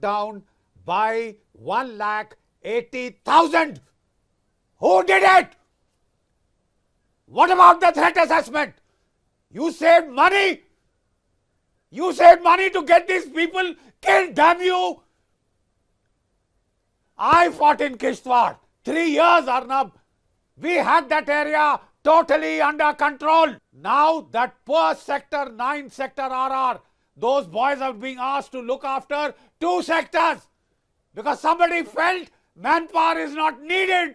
down by 1,80,000. Who did it? What about the threat assessment? You saved money. You saved money to get these people killed, damn you. I fought in Kishtwar. 3 years, Arnab. We had that area totally under control. Now that poor sector 9 sector RR, those boys are being asked to look after 2 sectors because somebody felt manpower is not needed.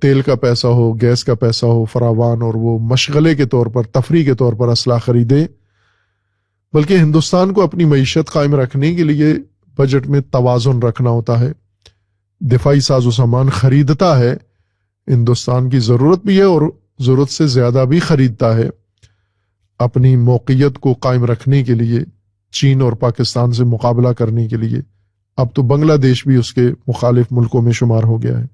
تیل کا پیسہ ہو، gas کا پیسہ ہو فراوان، اور وہ مشغلے کے طور پر، تفریح کے طور پر اسلحہ خریدیں، بلکہ ہندوستان کو اپنی معیشت قائم رکھنے کے لیے بجٹ میں توازن رکھنا ہوتا ہے. دفاعی ساز و سامان خریدتا ہے، ہندوستان کی ضرورت بھی ہے اور ضرورت سے زیادہ بھی خریدتا ہے اپنی موقعیت کو قائم رکھنے کے لیے، چین اور پاکستان سے مقابلہ کرنے کے لیے. اب تو بنگلہ دیش بھی اس کے مخالف ملکوں میں شمار ہو گیا ہے.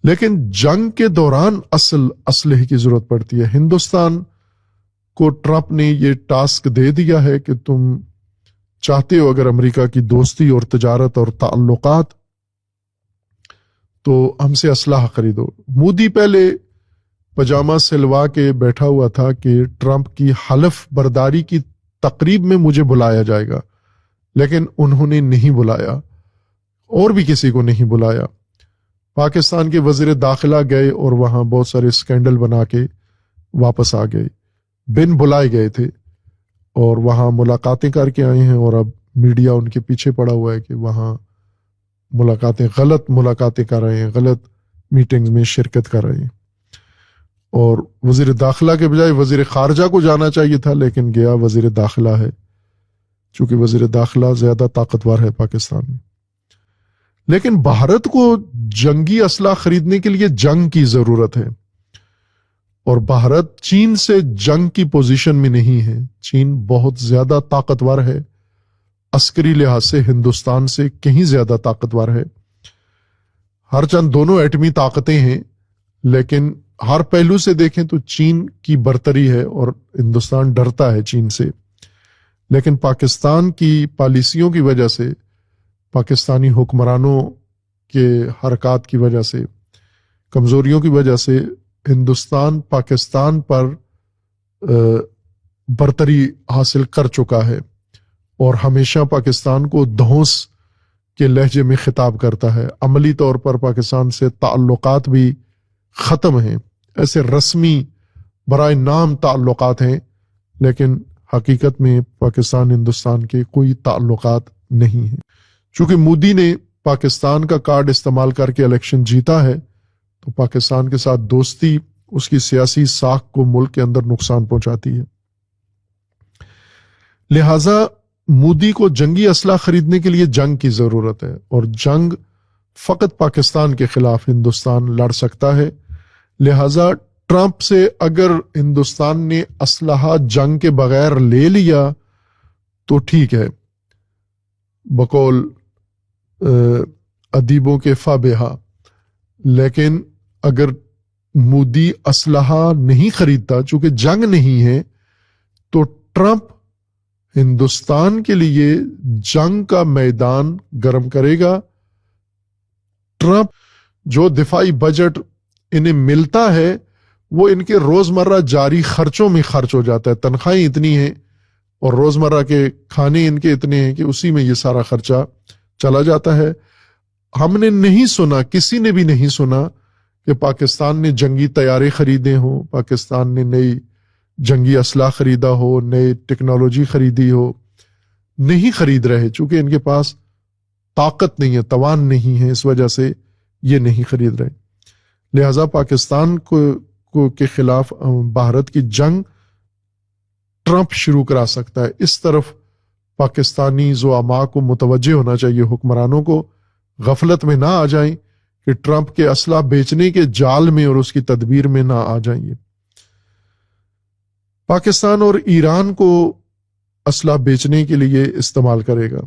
لیکن جنگ کے دوران اصل اسلحے کی ضرورت پڑتی ہے. ہندوستان کو ٹرمپ نے یہ ٹاسک دے دیا ہے کہ تم چاہتے ہو اگر امریکہ کی دوستی اور تجارت اور تعلقات تو ہم سے اسلحہ خریدو. مودی پہلے پجامہ سلوا کے بیٹھا ہوا تھا کہ ٹرمپ کی حلف برداری کی تقریب میں مجھے بلایا جائے گا، لیکن انہوں نے نہیں بلایا، اور بھی کسی کو نہیں بلایا. پاکستان کے وزیر داخلہ گئے اور وہاں بہت سارے سکینڈل بنا کے واپس آ گئے، بن بلائے گئے تھے، اور وہاں ملاقاتیں کر کے آئے ہیں، اور اب میڈیا ان کے پیچھے پڑا ہوا ہے کہ وہاں غلط ملاقاتیں کر رہے ہیں، غلط میٹنگز میں شرکت کر رہے ہیں. اور وزیر داخلہ کے بجائے وزیر خارجہ کو جانا چاہیے تھا، لیکن گیا وزیر داخلہ ہے، چونکہ وزیر داخلہ زیادہ طاقتور ہے پاکستان میں. لیکن بھارت کو جنگی اسلحہ خریدنے کے لیے جنگ کی ضرورت ہے، اور بھارت چین سے جنگ کی پوزیشن میں نہیں ہے. چین بہت زیادہ طاقتور ہے، عسکری لحاظ سے ہندوستان سے کہیں زیادہ طاقتور ہے. ہر چند دونوں ایٹمی طاقتیں ہیں، لیکن ہر پہلو سے دیکھیں تو چین کی برتری ہے اور ہندوستان ڈرتا ہے چین سے. لیکن پاکستان کی پالیسیوں کی وجہ سے، پاکستانی حکمرانوں کے حرکات کی وجہ سے، کمزوریوں کی وجہ سے ہندوستان پاکستان پر برتری حاصل کر چکا ہے، اور ہمیشہ پاکستان کو دھونس کے لہجے میں خطاب کرتا ہے. عملی طور پر پاکستان سے تعلقات بھی ختم ہیں، ایسے رسمی برائے نام تعلقات ہیں، لیکن حقیقت میں پاکستان ہندوستان کے کوئی تعلقات نہیں ہیں. چونکہ مودی نے پاکستان کا کارڈ استعمال کر کے الیکشن جیتا ہے، تو پاکستان کے ساتھ دوستی اس کی سیاسی ساکھ کو ملک کے اندر نقصان پہنچاتی ہے. لہذا مودی کو جنگی اسلحہ خریدنے کے لیے جنگ کی ضرورت ہے، اور جنگ فقط پاکستان کے خلاف ہندوستان لڑ سکتا ہے. لہذا ٹرمپ سے اگر ہندوستان نے اسلحہ جنگ کے بغیر لے لیا تو ٹھیک ہے، بقول ادیبوں کے فابہا. لیکن اگر مودی اسلحہ نہیں خریدتا، چونکہ جنگ نہیں ہے، تو ٹرمپ ہندوستان کے لیے جنگ کا میدان گرم کرے گا. ٹرمپ جو دفاعی بجٹ انہیں ملتا ہے وہ ان کے روزمرہ جاری خرچوں میں خرچ ہو جاتا ہے. تنخواہیں اتنی ہیں اور روزمرہ کے کھانے ان کے اتنے ہیں کہ اسی میں یہ سارا خرچہ چلا جاتا ہے. ہم نے نہیں سنا، کسی نے بھی نہیں سنا کہ پاکستان نے جنگی طیارے خریدے ہوں، پاکستان نے نئی جنگی اسلحہ خریدا ہو، نئی ٹیکنالوجی خریدی ہو. نہیں خرید رہے، چونکہ ان کے پاس طاقت نہیں ہے، توان نہیں ہے، اس وجہ سے یہ نہیں خرید رہے. لہذا پاکستان کو کے خلاف بھارت کی جنگ ٹرمپ شروع کرا سکتا ہے. اس طرف پاکستانی زعماء کو متوجہ ہونا چاہیے، حکمرانوں کو غفلت میں نہ آ جائیں کہ ٹرمپ کے اسلحہ بیچنے کے جال میں اور اس کی تدبیر میں نہ آ جائیں. پاکستان اور ایران کو اسلحہ بیچنے کے لیے استعمال کرے گا.